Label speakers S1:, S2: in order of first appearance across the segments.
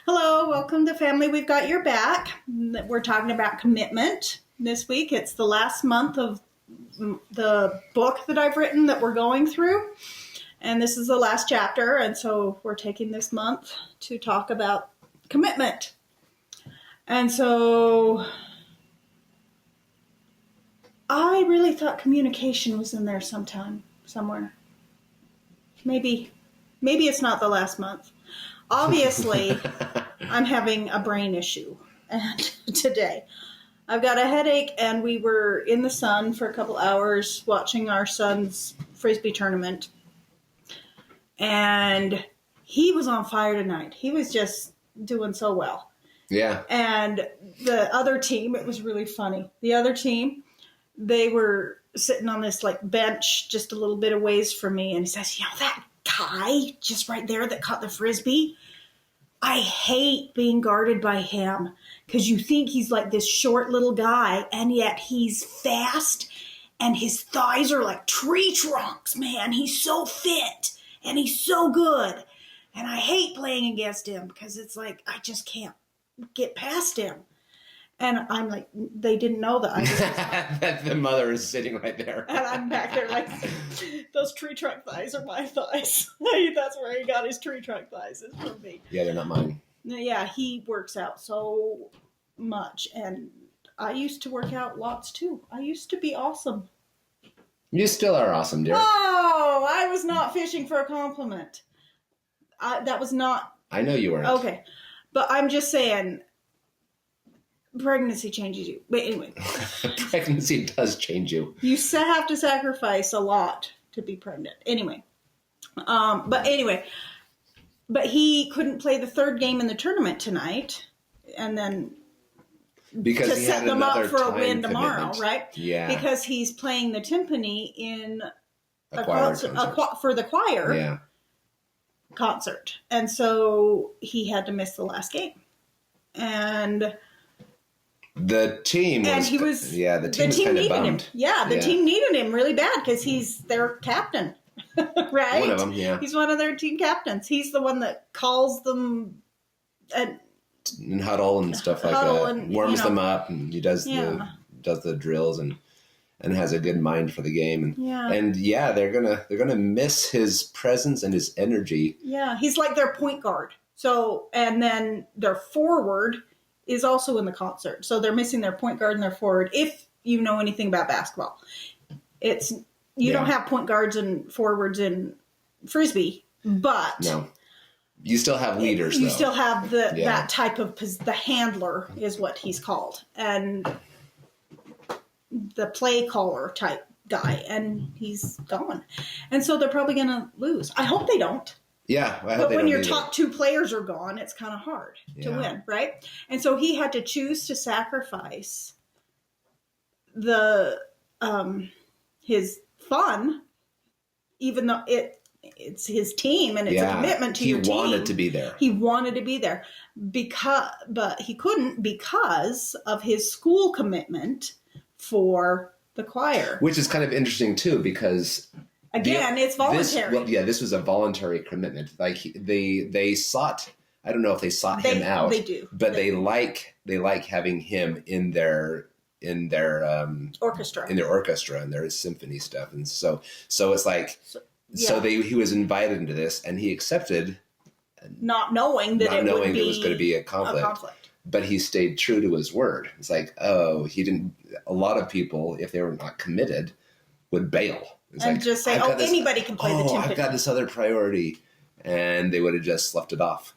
S1: Hello, welcome to Family. We've got your back. We're talking about commitment this week. It's the last month of the book that I've written that we're going through. And this is the last chapter. And so we're taking this month to talk about commitment. And so I really thought communication was in there somewhere. Maybe it's not the last month. Obviously, I'm having a brain issue today. I've got a headache, and we were in the sun for a couple hours watching our son's Frisbee tournament. And he was on fire tonight. He was just doing so well.
S2: Yeah.
S1: And the other team, it was really funny. The other team, they were sitting on this bench just a little bit of ways from me, and he says, that guy just right there that caught the Frisbee, I hate being guarded by him because you think he's like this short little guy, and yet he's fast, and his thighs are like tree trunks, man. He's so fit, and he's so good, and I hate playing against him because it's like I just can't get past him. And I'm like, they didn't know that I was
S2: that the mother is sitting right there.
S1: And I'm back there like, those tree trunk thighs are my thighs. That's where he got his tree trunk thighs, is from me.
S2: Yeah, they're not mine.
S1: Yeah, he works out so much. And I used to work out lots too. I used to be awesome.
S2: You still are awesome, dear.
S1: Oh, I was not fishing for a compliment. That was not.
S2: I know you weren't.
S1: Okay. But I'm just saying, pregnancy changes you. But anyway.
S2: Pregnancy does change you.
S1: You have to sacrifice a lot to be pregnant. Anyway. But he couldn't play the third game in the tournament tonight. And then
S2: because
S1: to
S2: he
S1: set
S2: had
S1: them up for a win
S2: commitment.
S1: tomorrow, right?
S2: Yeah.
S1: Because he's playing the timpani in
S2: a choir
S1: for the choir.
S2: Yeah.
S1: Concert. And so he had to miss the last game. And
S2: the team was the team kind of bummed.
S1: Him. Yeah, the team needed him really bad because he's their captain. Right?
S2: One of them, yeah.
S1: He's one of their team captains. He's the one that calls them and
S2: huddle and stuff like that. Warms them up, and he does the drills and has a good mind for the game. And they're gonna miss his presence and his energy.
S1: Yeah, he's like their point guard. So, and then their forward is also in the concert. So they're missing their point guard and their forward. If you know anything about basketball, you don't have point guards and forwards in Frisbee, but
S2: no, you still have leaders.
S1: You still have that type of the handler is what he's called, and the play caller type guy, and he's gone, and so they're probably going to lose. I hope they don't.
S2: Yeah,
S1: but when your top two players are gone, it's kind of hard to win, right? And so he had to choose to sacrifice his fun, even though it's his team and it's a commitment to your team. He wanted to be there. He wanted to be there but he couldn't because of his school commitment for the choir,
S2: which is kind of interesting too because.
S1: Again, it's voluntary.
S2: This was a voluntary commitment. Like they sought. I don't know if they sought him out.
S1: They do,
S2: but they like having him in their
S1: orchestra,
S2: in their symphony stuff, and so it's like he was invited into this, and he accepted,
S1: not knowing that it was
S2: going to be a conflict. But he stayed true to his word. It's like, he didn't. A lot of people, if they were not committed, would bail. It's
S1: and just say, anybody can play the timpani.
S2: I've got this other priority. And they would have just slept it off.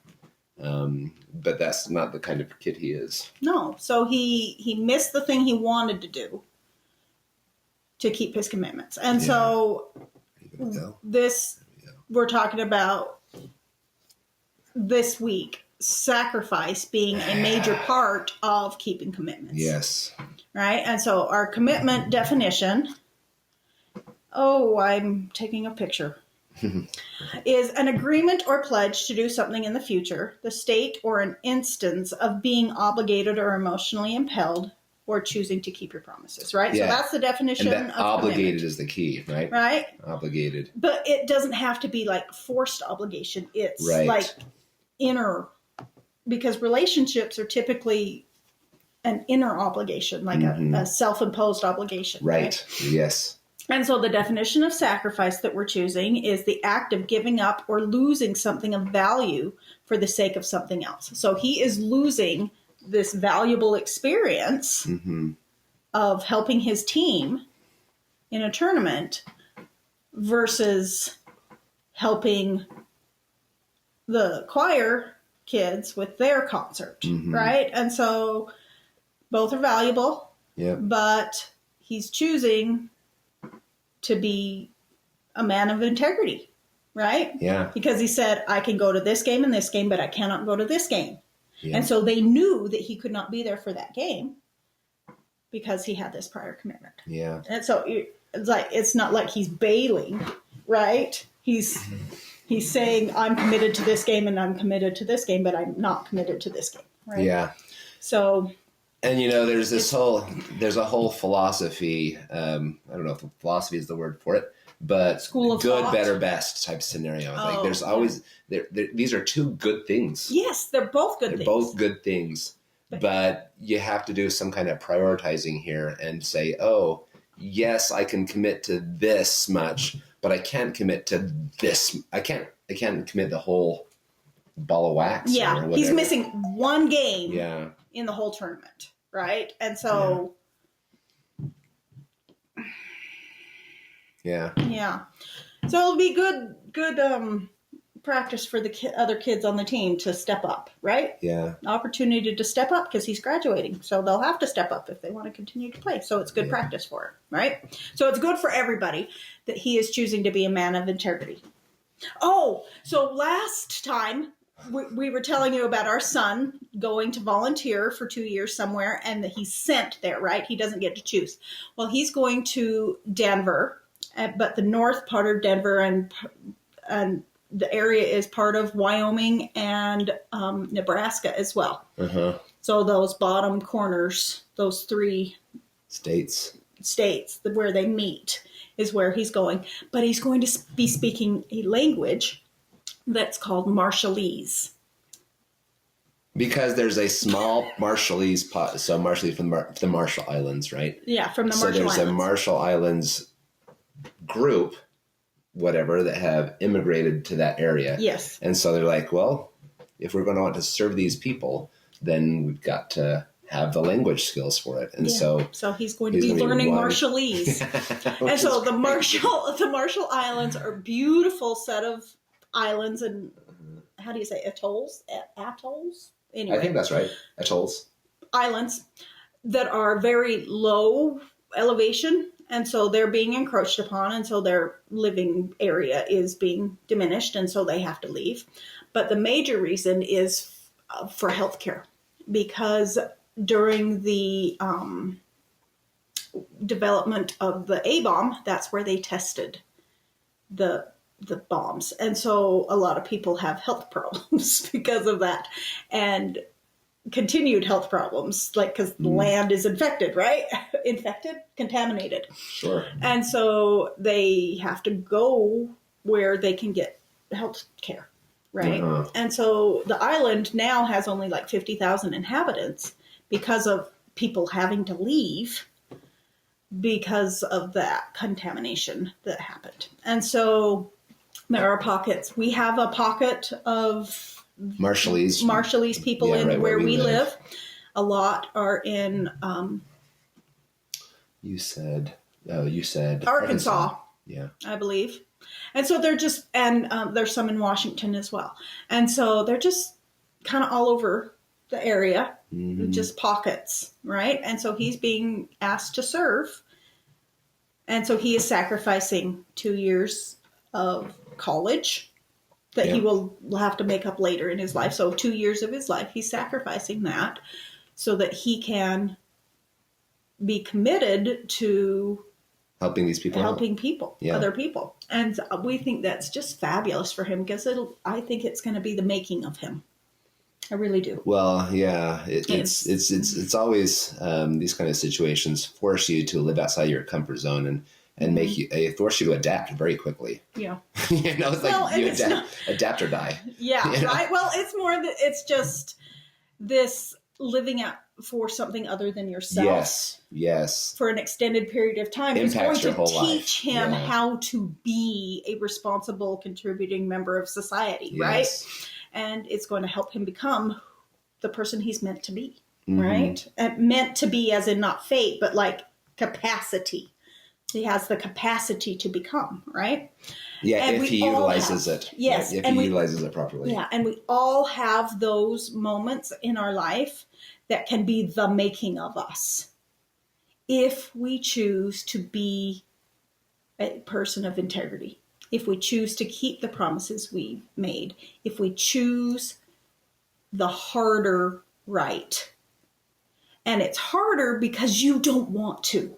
S2: But that's not the kind of kid he is.
S1: No. So he missed the thing he wanted to do to keep his commitments. And so we're talking about this week, sacrifice being a major part of keeping commitments.
S2: Yes.
S1: Right? And so our commitment definition... Oh, I'm taking a picture. Is an agreement or pledge to do something in the future, the state or an instance of being obligated or emotionally impelled or choosing to keep your promises, right? Yeah. So that's the definition
S2: and that
S1: of
S2: obligated
S1: commitment.
S2: Is the key, right?
S1: Right?
S2: Obligated.
S1: But it doesn't have to be like forced obligation. It's like inner because relationships are typically an inner obligation, like a self-imposed obligation.
S2: Right. Yes.
S1: And so the definition of sacrifice that we're choosing is the act of giving up or losing something of value for the sake of something else. So he is losing this valuable experience of helping his team in a tournament versus helping the choir kids with their concert, right? And so both are valuable, but he's choosing to be a man of integrity, right?
S2: Yeah.
S1: Because he said, I can go to this game and this game, but I cannot go to this game.
S2: Yeah.
S1: And so they knew that he could not be there for that game because he had this prior commitment.
S2: Yeah.
S1: And so it's not like he's bailing, right? He's saying, I'm committed to this game and I'm committed to this game, but I'm not committed to this game, right?
S2: Yeah.
S1: So...
S2: And, there's a whole philosophy, I don't know if philosophy is the word for it, but
S1: school of
S2: good,
S1: thought.
S2: Better, best type scenario. Like there's always, these are two good things.
S1: Yes, they're both good things.
S2: They're both good things, but you have to do some kind of prioritizing here and say, oh, yes, I can commit to this much, but I can't commit to this. I can't commit the whole ball of wax.
S1: Yeah, he's missing one game.
S2: Yeah.
S1: In the whole tournament, right? And so,
S2: yeah.
S1: So it'll be good practice for the other kids on the team to step up, right?
S2: Yeah.
S1: Opportunity to step up because he's graduating, so they'll have to step up if they want to continue to play. So it's good practice for him, right? So it's good for everybody that he is choosing to be a man of integrity. Oh, so last time. We were telling you about our son going to volunteer for 2 years somewhere and that he's sent there, right? He doesn't get to choose. Well, he's going to Denver, but the north part of Denver and the area is part of Wyoming and Nebraska as well. So those bottom corners, those 3 states where they meet is where he's going. But he's going to be speaking a language that's called Marshallese.
S2: Because there's a small Marshallese pot, so Marshallese from the Marshall Islands, right?
S1: Yeah, from the Marshall Islands.
S2: So there's a Marshall Islands group, whatever, that have immigrated to that area.
S1: Yes.
S2: And so they're like, well, if we're going to want to serve these people, then we've got to have the language skills for it. And so
S1: he's going to be learning Marshallese. And so the Marshall Islands are a beautiful set of islands and how do you say atolls? Anyway,
S2: I think that's right. Atolls.
S1: Islands that are very low elevation, and so they're being encroached upon, and so their living area is being diminished, and so they have to leave. But the major reason is for healthcare, because during the development of the A-bomb, that's where they tested the bombs. And so a lot of people have health problems because of that and continued health problems, like because the land is infected, right? Contaminated.
S2: Sure.
S1: And so they have to go where they can get health care, right? And so the island now has only like 50,000 inhabitants because of people having to leave because of that contamination that happened. And so there are pockets. We have a pocket of Marshallese people where we live. A lot are in. You said Arkansas.
S2: Yeah,
S1: I believe. And so they're just, and there's some in Washington as well. And so they're just kind of all over the area, just pockets, right? And so he's being asked to serve. And so he is sacrificing 2 years of college that he will have to make up later in his life. So 2 years of his life, he's sacrificing that so that he can be committed to
S2: helping these people,
S1: other people. And we think that's just fabulous for him because I think it's going to be the making of him. I really do.
S2: Well, yeah, it's always these kind of situations force you to live outside your comfort zone and make you force you to adapt very quickly.
S1: Yeah,
S2: it's like adapt or die.
S1: Yeah, right. Well, it's more that it's just this living out for something other than yourself.
S2: Yes.
S1: For an extended period of time.
S2: Impacts
S1: is going
S2: to teach
S1: him how to be a responsible, contributing member of society, right? And it's going to help him become the person he's meant to be, right? And meant to be as in not fate, but like capacity. He has the capacity to become, right?
S2: Yeah,
S1: and
S2: if he utilizes it.
S1: Yes.
S2: Right? If he utilizes it properly.
S1: Yeah, and we all have those moments in our life that can be the making of us. If we choose to be a person of integrity, if we choose to keep the promises we've made, if we choose the harder right. And it's harder because you don't want to,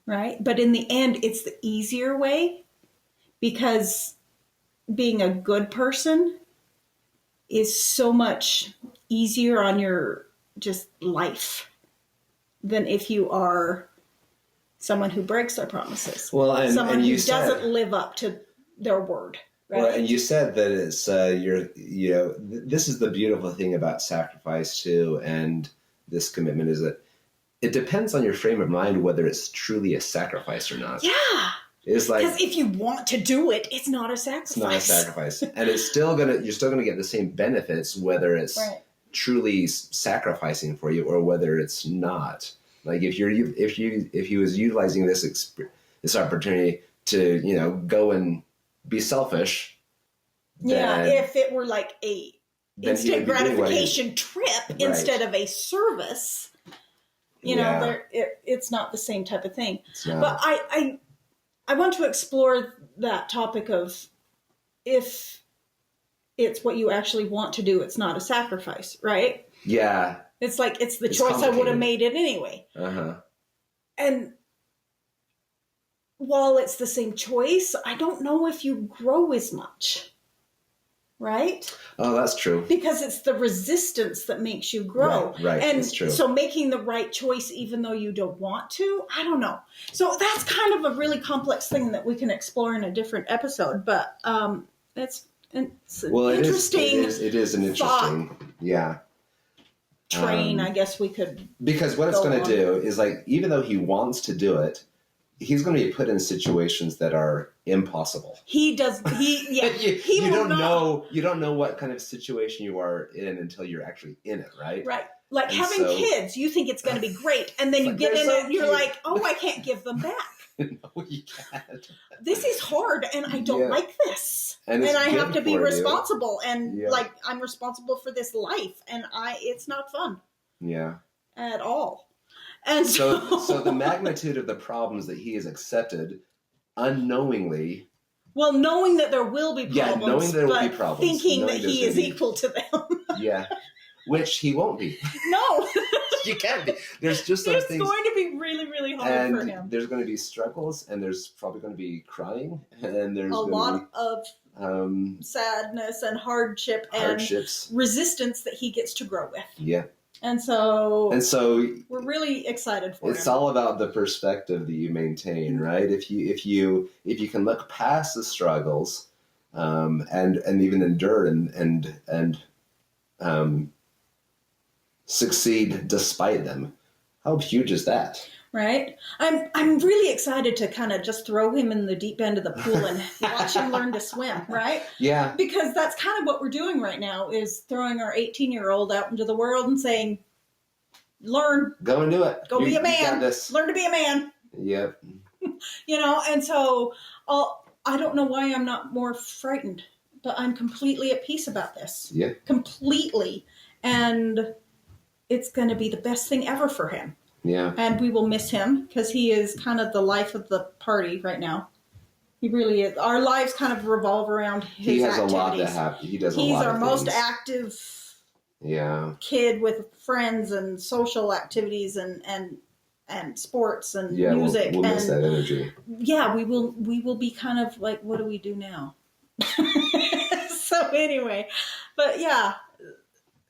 S1: right? But in the end, it's the easier way, because being a good person is so much easier on your just life than if you are someone who breaks their promises.
S2: Well, and
S1: someone
S2: and
S1: who doesn't live up to their word. Right?
S2: Well, and you said that it's this is the beautiful thing about sacrifice too, and this commitment is that it depends on your frame of mind whether it's truly a sacrifice or not.
S1: Yeah.
S2: It's like,
S1: because if you want to do it, it's not a sacrifice.
S2: It's not a sacrifice, and you're still gonna get the same benefits whether it's truly sacrificing for you or whether it's not. Like if he was utilizing this opportunity to go and be selfish.
S1: If it were like a instant gratification trip instead of a service, it's not the same type of thing. But I want to explore that topic of if it's what you actually want to do, it's not a sacrifice, right?
S2: Yeah.
S1: It's like, it's the choice I would have made it anyway. And while it's the same choice, I don't know if you grow as much, right?
S2: Oh, that's true.
S1: Because it's the resistance that makes you grow.
S2: Right,
S1: and
S2: that's true.
S1: So making the right choice even though you don't want to, I don't know. So that's kind of a really complex thing that we can explore in a different episode. But it's interesting.
S2: It is an interesting,
S1: train, I guess we could.
S2: Because what it's going to do is, like, even though he wants to do it, he's going to be put in situations that are impossible.
S1: He does.
S2: You don't know what kind of situation you are in until you're actually in it, right?
S1: Right. Like having kids, you think it's going to be great, and then you get in it, and you're like, oh, I can't give them back.
S2: No, you can't.
S1: This is hard, and I don't like this, and I have to be responsible, and like I'm responsible for this life, and it's not fun.
S2: Yeah.
S1: At all. And
S2: so the magnitude of the problems that he has accepted unknowingly.
S1: Well, knowing that there will be problems.
S2: Yeah, knowing there will be problems.
S1: Thinking that he is equal to them.
S2: Yeah. Which he won't be.
S1: No.
S2: You can't be. There's just those things.
S1: It's going to be really, really hard for him.
S2: There's going to be struggles, and there's probably going to be crying, and there's
S1: a lot of sadness and hardships and resistance that he gets to grow with.
S2: Yeah.
S1: And so
S2: we're
S1: really excited for him.
S2: It's all about the perspective that you maintain, right? If you can look past the struggles, and even endure and succeed despite them, how huge is that?
S1: Right. I'm really excited to kind of just throw him in the deep end of the pool and watch him learn to swim, right?
S2: Yeah.
S1: Because that's kind of what we're doing right now, is throwing our 18-year-old out into the world and saying, learn.
S2: Go and do it.
S1: Go be a man. Learn to be a man.
S2: Yep.
S1: And so I don't know why I'm not more frightened, but I'm completely at peace about this.
S2: Yeah.
S1: Completely. And it's going to be the best thing ever for him.
S2: Yeah.
S1: And we will miss him because he is kind of the life of the party right now. He really is. Our lives kind of revolve around his activities. He has a lot to happen.
S2: He does a lot of things.
S1: He's our most active kid with friends and social activities and sports and music.
S2: We'll miss that energy.
S1: Yeah, we will be kind of like, what do we do now? So anyway, but yeah.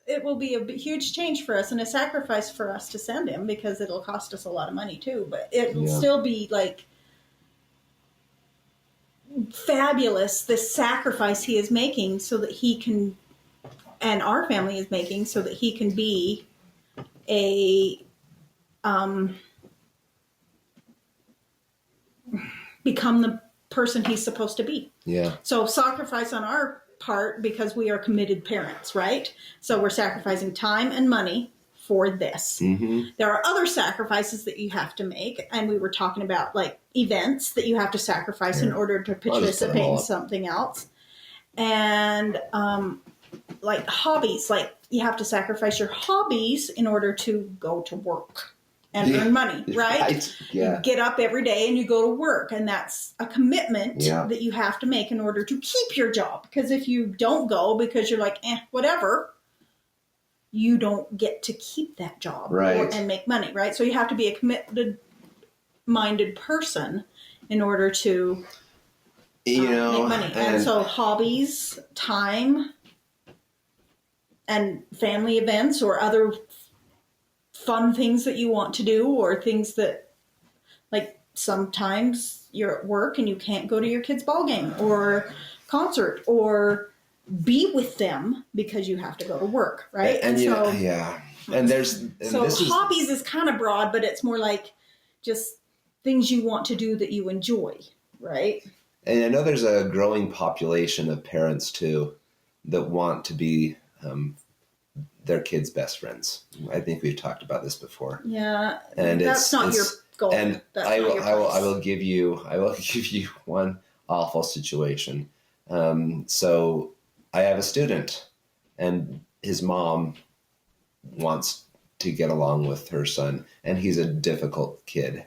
S1: It will be a huge change for us and a sacrifice for us to send him, because it'll cost us a lot of money too, but it will still be like fabulous, this sacrifice he is making so that he can and our family is making so that he can be a become the person he's supposed to be.
S2: Yeah.
S1: So sacrifice on our part because we are committed parents, right? So we're sacrificing time and money for this.
S2: Mm-hmm.
S1: There are other sacrifices that you have to make, and we were talking about like events that you have to sacrifice in order to participate in something else. And like hobbies, like you have to sacrifice your hobbies in order to go to work and earn money, right?
S2: Yeah.
S1: You get up every day and you go to work, and that's a commitment that you have to make in order to keep your job. Because if you don't go because you're like, whatever, you don't get to keep that job and make money, right? So you have to be a committed-minded person in order to make money. And so hobbies, time, and family events or other fun things that you want to do, or things that, like, sometimes you're at work and you can't go to your kid's ball game or concert or be with them because you have to go to work, right?
S2: And so
S1: hobbies is kind of broad, but it's more like just things you want to do that you enjoy, right?
S2: And I know there's a growing population of parents too that want to be their kids' best friends. I think we've talked about this before.
S1: Yeah,
S2: and
S1: that's not your goal.
S2: And I will give you one awful situation. So I have a student, and his mom wants to get along with her son, and he's a difficult kid.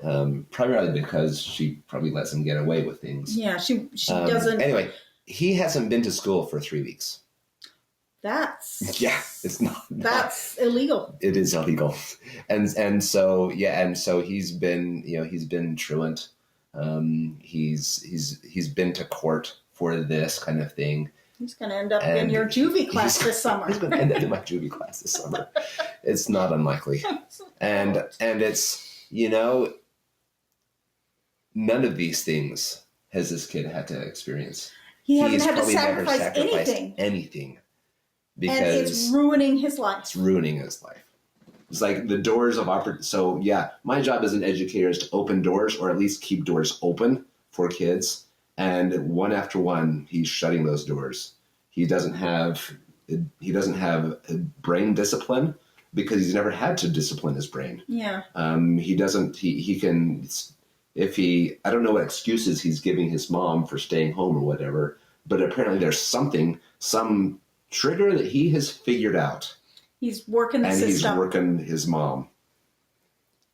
S2: Primarily because she probably lets him get away with things.
S1: Yeah, she doesn't.
S2: Anyway, he hasn't been to school for 3 weeks.
S1: That's
S2: That's
S1: illegal.
S2: It is illegal, and so he's been truant. He's been to court for this kind of thing.
S1: He's going to end up in your juvie class this summer.
S2: He's going to end up in my juvie class this summer. It's not unlikely, and it's none of these things has this kid had to experience.
S1: He hasn't had to sacrifice
S2: anything.
S1: Because and it's ruining his life.
S2: It's ruining his life. It's like the doors of opportunity. So my job as an educator is to open doors, or at least keep doors open for kids. And one after one, he's shutting those doors. He doesn't have brain discipline because he's never had to discipline his brain.
S1: Yeah.
S2: He doesn't. He can. I don't know what excuses he's giving his mom for staying home or whatever. But apparently, there's some trigger that he has figured out.
S1: He's working the system.
S2: And he's working his mom.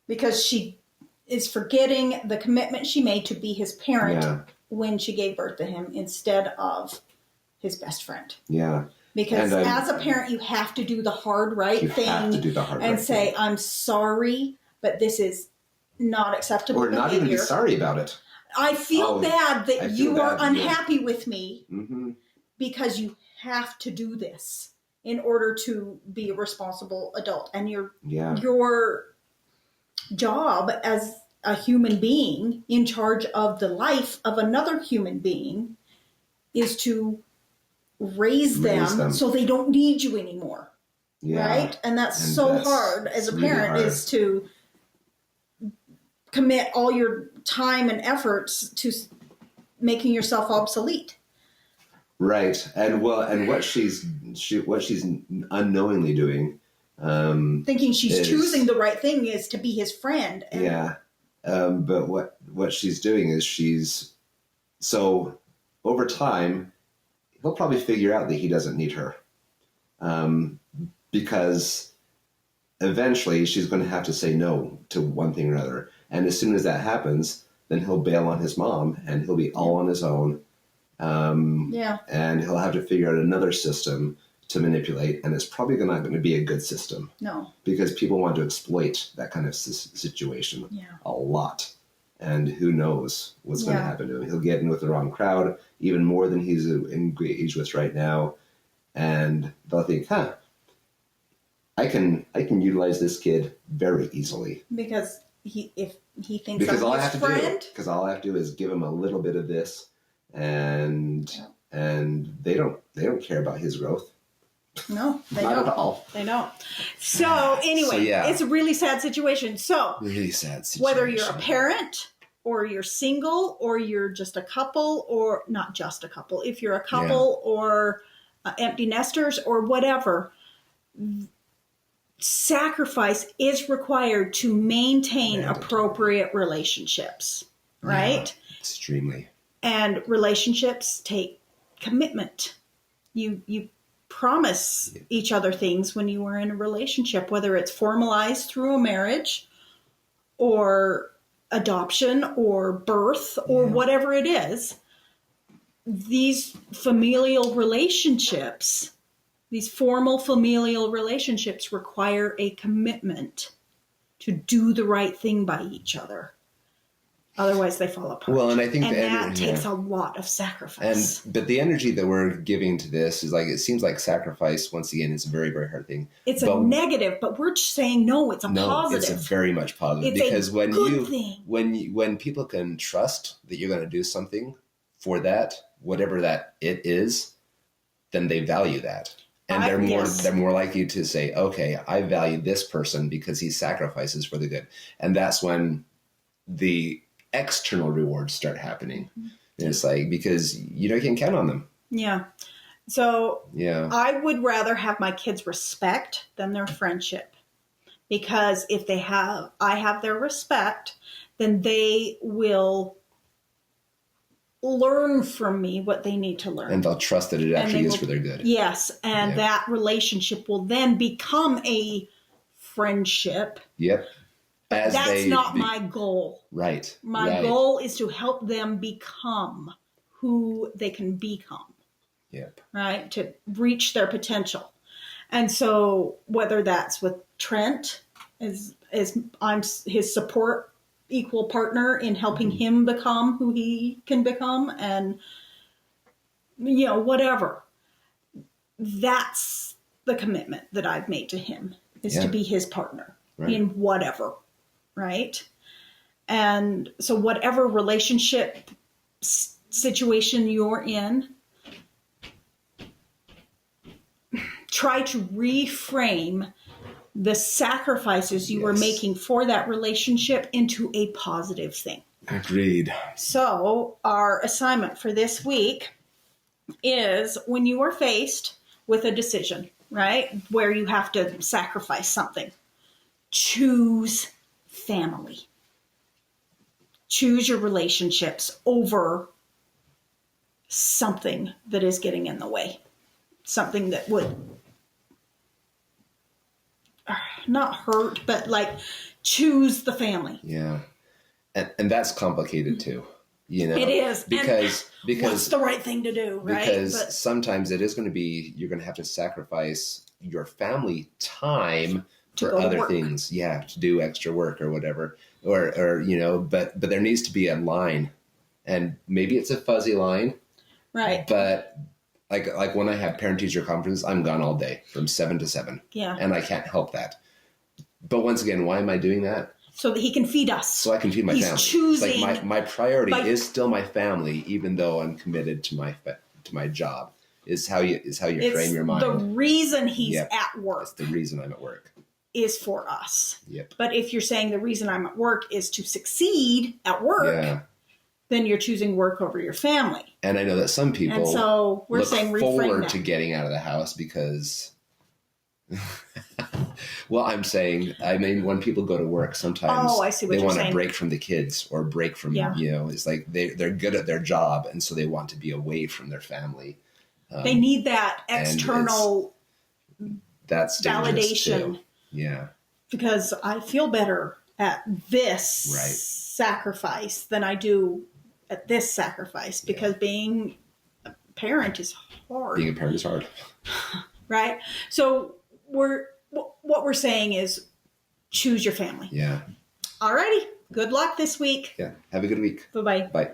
S1: Because she is forgetting the commitment she made to be his parent when she gave birth to him instead of his best friend.
S2: Yeah.
S1: Because as a parent, you have to do the hard thing. You have to do the hard and say, I'm sorry, but this is not acceptable behavior. Or not even be
S2: sorry about it.
S1: I feel bad that you are unhappy with me because you have to do this in order to be a responsible adult. And your job as a human being in charge of the life of another human being is to raise them so they don't need you anymore. Yeah. Right? And that's hard as a parent is to commit all your time and efforts to making yourself obsolete.
S2: Right, and what she's unknowingly doing,
S1: thinking she's choosing the right thing is to be his friend.
S2: But what she's doing is so over time, he'll probably figure out that he doesn't need her, because eventually she's going to have to say no to one thing or another, and as soon as that happens, then he'll bail on his mom and he'll be all on his own. And he'll have to figure out another system to manipulate, and it's probably not going to be a good system.
S1: No.
S2: Because people want to exploit that kind of situation a lot. And who knows what's going to happen to him. He'll get in with the wrong crowd, even more than he's engaged with right now. And they'll think, I can utilize this kid very easily.
S1: Because if he thinks I'm his friend.
S2: Because all I have to do is give him a little bit of this. And they don't care about his growth.
S1: No, they
S2: Not
S1: don't.
S2: at all.
S1: They don't. So anyway, it's a really sad situation. So
S2: really sad situation.
S1: Whether you're a parent or you're single or you're just a couple or not just a couple, if you're a couple or empty nesters or whatever, sacrifice is required to maintain appropriate relationships, right?
S2: Yeah, extremely.
S1: And relationships take commitment. You promise each other things when you are in a relationship, whether it's formalized through a marriage or adoption or birth or whatever it is. These familial relationships, these formal familial relationships require a commitment to do the right thing by each other. Otherwise, they fall apart.
S2: Well, and I think
S1: that takes a lot of sacrifice.
S2: But the energy that we're giving to this is like, it seems like sacrifice, once again, is a very, very hard thing.
S1: It's a negative, but we're just saying, no, it's a positive.
S2: It's a very much positive.
S1: It's
S2: because
S1: a good thing.
S2: when people can trust that you're going to do something for that, whatever that it is, then they value that. And they're more likely to say, okay, I value this person because he sacrifices for the good. And that's when the external rewards start happening. And it's like, because you can count on them. Yeah.
S1: So I would rather have my kids respect than their friendship, because if I have their respect, then they will learn from me what they need to learn.
S2: And they'll trust that it actually is for their good.
S1: Yes. And that relationship will then become a friendship.
S2: Yep.
S1: That's not my goal.
S2: Right.
S1: My goal is to help them become who they can become.
S2: Yep.
S1: Right? To reach their potential. And so whether that's with Trent, as I'm his support equal partner in helping him become who he can become, and whatever. That's the commitment that I've made to him, is to be his partner in whatever. Right. And so whatever relationship situation you're in, try to reframe the sacrifices you are making for that relationship into a positive thing.
S2: Agreed.
S1: So our assignment for this week is, when you are faced with a decision, right, where you have to sacrifice something, choose family. Choose your relationships over something that is getting in the way. Something that would not hurt, but choose the family.
S2: Yeah. And that's complicated too.
S1: It is.
S2: Because
S1: what's the right thing to do, right?
S2: Because sometimes it is going to be, you're going to have to sacrifice your family time for other things, to do extra work or whatever, or but there needs to be a line, and maybe it's a fuzzy line,
S1: right?
S2: But like when I have parent teacher conference, I'm gone all day from 7 to 7, and I can't help that. But once again, why am I doing that?
S1: So that he can feed us.
S2: So I can feed my family.
S1: He's choosing.
S2: My priority is still my family, even though I'm committed to my job. Is how you frame your mind.
S1: The reason he's at work.
S2: That's the reason I'm at work.
S1: Is for us.
S2: Yep.
S1: But if you're saying the reason I'm at work is to succeed at work, then you're choosing work over your family.
S2: And I know that some people
S1: and so we're
S2: look
S1: saying
S2: forward
S1: that.
S2: To getting out of the house because well, I mean, when people go to work, sometimes they want to break from the kids or break from, it's like they're good at their job. And so they want to be away from their family.
S1: They need that external
S2: that's
S1: validation.
S2: Too. Yeah.
S1: Because I feel better at this sacrifice than I do at this sacrifice, because being a parent is hard.
S2: Being a parent is hard.
S1: Right? So what we're saying is choose your family.
S2: Yeah.
S1: All righty. Good luck this week.
S2: Yeah. Have a good week.
S1: Bye-bye.
S2: Bye.